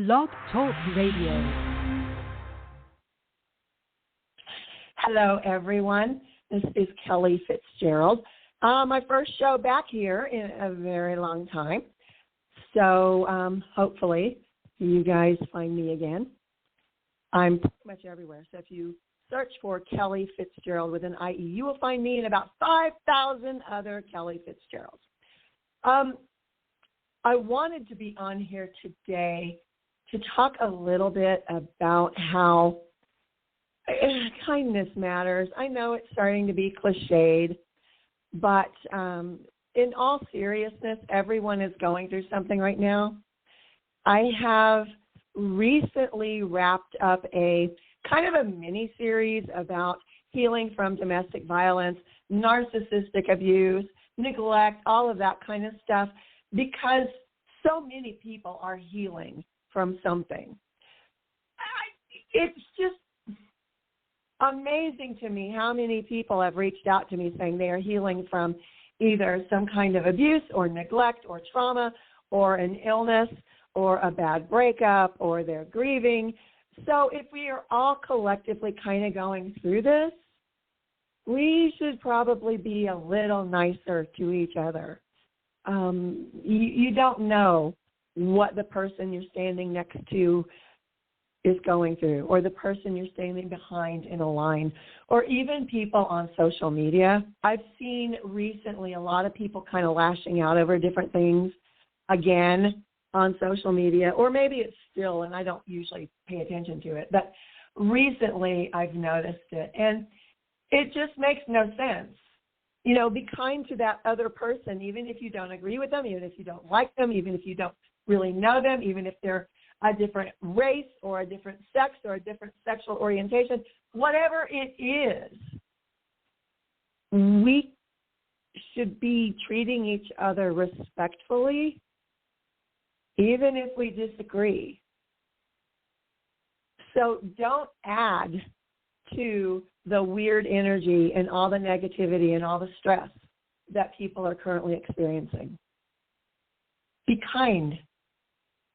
Blog Talk Radio. Hello, everyone. This is Kellie Fitzgerald. My first show back here in a very long time. So hopefully you guys find me again. I'm pretty much everywhere. So if you search for Kellie Fitzgerald with an IE, you will find me and about 5,000 other Kellie Fitzgeralds. I wanted to be on here today to talk a little bit about how kindness matters. I know it's starting to be cliched, but in all seriousness, everyone is going through something right now. I have recently wrapped up a kind of a mini-series about healing from domestic violence, narcissistic abuse, neglect, all of that kind of stuff, because so many people are healing from something. It's just amazing to me how many people have reached out to me saying they are healing from either some kind of abuse or neglect or trauma or an illness or a bad breakup or they're grieving. So if we are all collectively kind of going through this, we should probably be a little nicer to each other. You don't know what the person you're standing next to is going through, or the person you're standing behind in a line, or even people on social media. I've seen recently a lot of people kind of lashing out over different things again on social media, or maybe it's still, and I don't usually pay attention to it, but recently I've noticed it, and it just makes no sense. You know, be kind to that other person, even if you don't agree with them, even if you don't like them, even if you don't really know them, even if they're a different race or a different sex or a different sexual orientation, whatever it is, we should be treating each other respectfully, even if we disagree. So don't add to the weird energy and all the negativity and all the stress that people are currently experiencing. Be kind.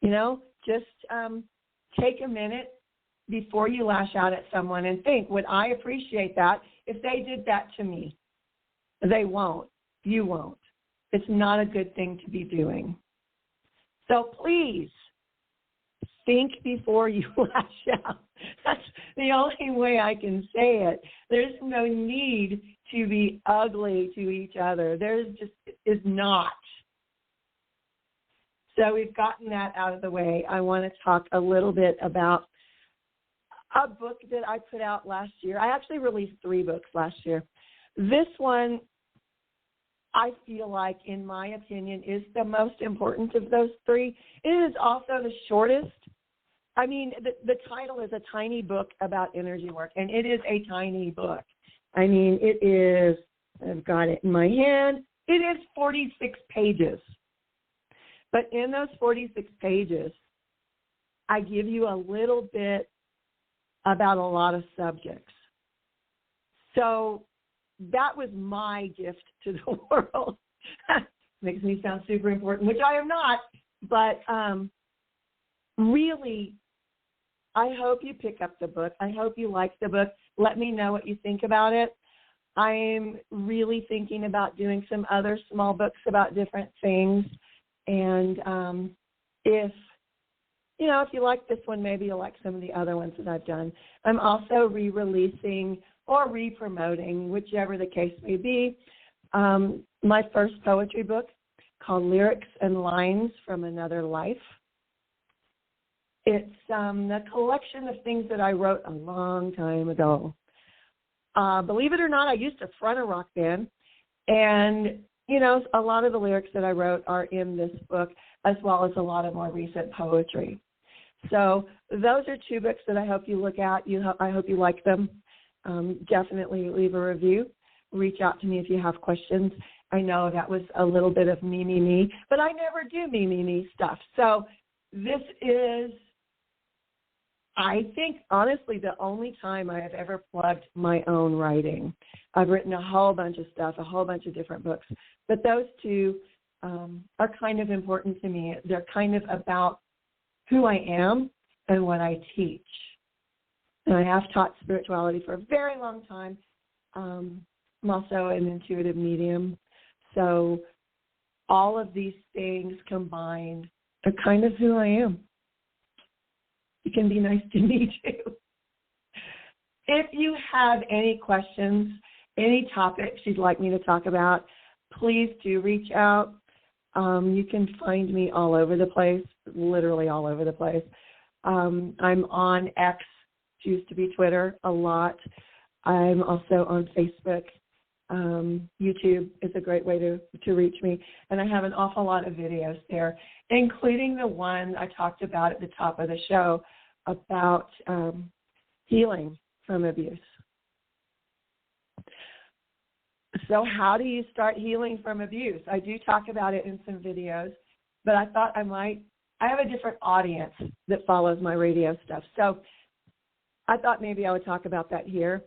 You know, just take a minute before you lash out at someone and think, would I appreciate that if they did that to me? They won't. You won't. It's not a good thing to be doing. So please, think before you lash out. That's the only way I can say it. There's no need to be ugly to each other. There just is not. So we've gotten that out of the way. I want to talk a little bit about a book that I put out last year. I actually released 3 books last year. This one, I feel like, in my opinion, is the most important of those 3. It is also the shortest. I mean, the title is A Tiny Book About Energy Work, and it is a tiny book. I mean, it is, I've got it in my hand, it is 46 pages. But in those 46 pages, I give you a little bit about a lot of subjects. So that was my gift to the world. Makes me sound super important, which I am not. But really, I hope you pick up the book. I hope you like the book. Let me know what you think about it. I'm really thinking about doing some other small books about different things. And if you like this one, maybe you'll like some of the other ones that I've done. I'm also re-releasing or re-promoting, whichever the case may be, my first poetry book called Lyrics and Lines from Another Life. It's a collection of things that I wrote a long time ago. Believe it or not, I used to front a rock band, and you know, a lot of the lyrics that I wrote are in this book, as well as a lot of more recent poetry. So those are 2 books that I hope you look at. I hope you like them. Definitely leave a review. Reach out to me if you have questions. I know that was a little bit of me, but I never do me stuff. So this is, I think, honestly, the only time I have ever plugged my own writing. I've written a whole bunch of stuff, a whole bunch of different books, but those 2 are kind of important to me. They're kind of about who I am and what I teach. And I have taught spirituality for a very long time. I'm also an intuitive medium. So all of these things combined are kind of who I am. It can be nice to me too. If you have any questions, any topics you'd like me to talk about, please do reach out. You can find me all over the place, literally all over the place. I'm on X, used to be Twitter, a lot. I'm also on Facebook. YouTube is a great way to reach me. And I have an awful lot of videos there, including the one I talked about at the top of the show about healing from abuse. So how do you start healing from abuse? I do talk about it in some videos, but I thought I have a different audience that follows my radio stuff. So I thought maybe I would talk about that here.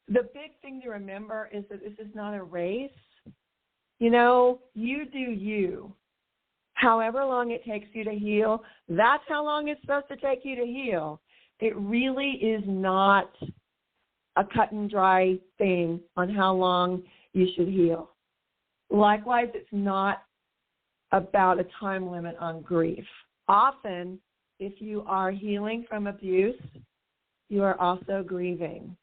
The big thing to remember is that this is not a race. You know, you do you. However long it takes you to heal, that's how long it's supposed to take you to heal. It really is not a cut and dry thing on how long you should heal. Likewise, it's not about a time limit on grief. Often, if you are healing from abuse, you are also grieving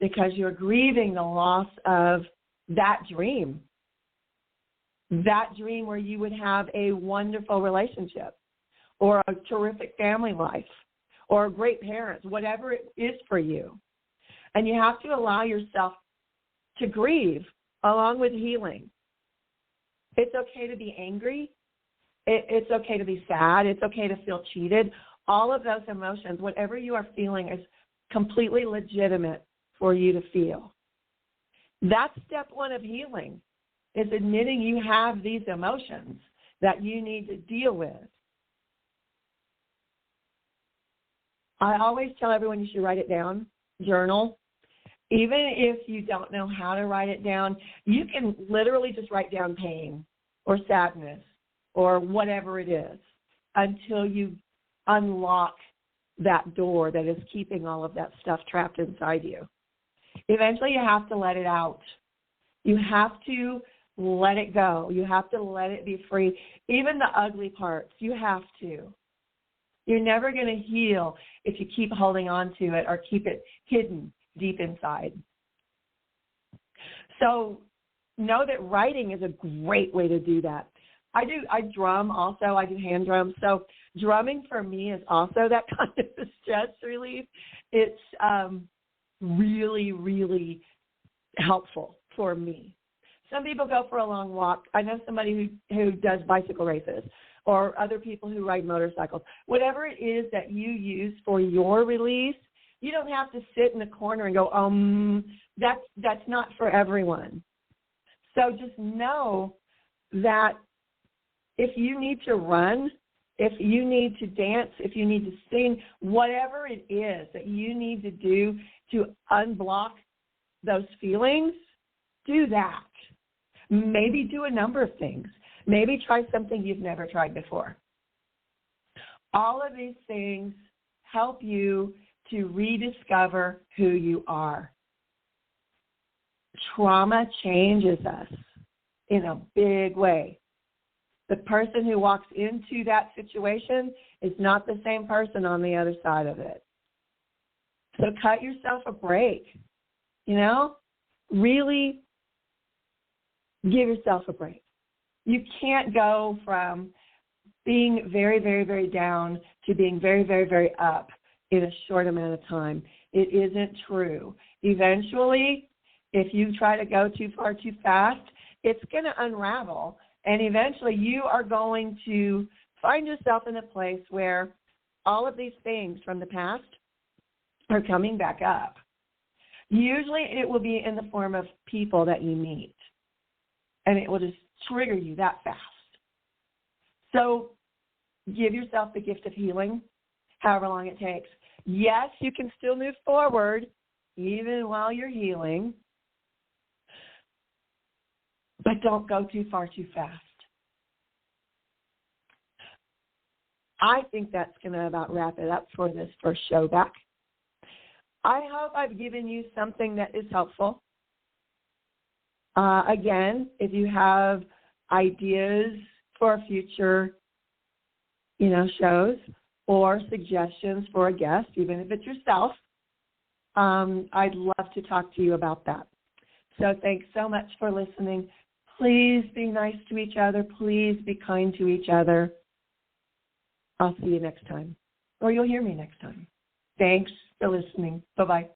because you're grieving the loss of that dream where you would have a wonderful relationship or a terrific family life or great parents, whatever it is for you. And you have to allow yourself to grieve along with healing. It's okay to be angry. It's okay to be sad. It's okay to feel cheated. All of those emotions, whatever you are feeling, is completely legitimate for you to feel. That's step one of healing, is admitting you have these emotions that you need to deal with. I always tell everyone you should write it down, journal. Even if you don't know how to write it down, you can literally just write down pain or sadness or whatever it is until you unlock that door that is keeping all of that stuff trapped inside you. Eventually you have to let it out. You have to let it go. You have to let it be free. Even the ugly parts, you have to. You're never going to heal if you keep holding on to it or keep it hidden deep inside. So know that writing is a great way to do that. I drum also. I do hand drums. So drumming for me is also that kind of a stress relief. It's really, really helpful for me. Some people go for a long walk. I know somebody who does bicycle races or other people who ride motorcycles. Whatever it is that you use for your release, you don't have to sit in the corner and go, that's not for everyone. So just know that if you need to run, if you need to dance, if you need to sing, whatever it is that you need to do to unblock those feelings, do that. Maybe do a number of things. Maybe try something you've never tried before. All of these things help you to rediscover who you are. Trauma changes us in a big way. The person who walks into that situation is not the same person on the other side of it. So cut yourself a break, really give yourself a break. You can't go from being very, very, very down to being very, very, very up in a short amount of time. It isn't true. Eventually, if you try to go too far too fast, it's going to unravel. And eventually you are going to find yourself in a place where all of these things from the past are coming back up. Usually it will be in the form of people that you meet. And it will just trigger you that fast. So give yourself the gift of healing, however long it takes. Yes, you can still move forward even while you're healing, but don't go too far too fast. I think that's going to about wrap it up for this first show back. I hope I've given you something that is helpful. Again, if you have ideas for future, shows or suggestions for a guest, even if it's yourself, I'd love to talk to you about that. So thanks so much for listening. Please be nice to each other. Please be kind to each other. I'll see you next time, or you'll hear me next time. Thanks for listening. Bye-bye.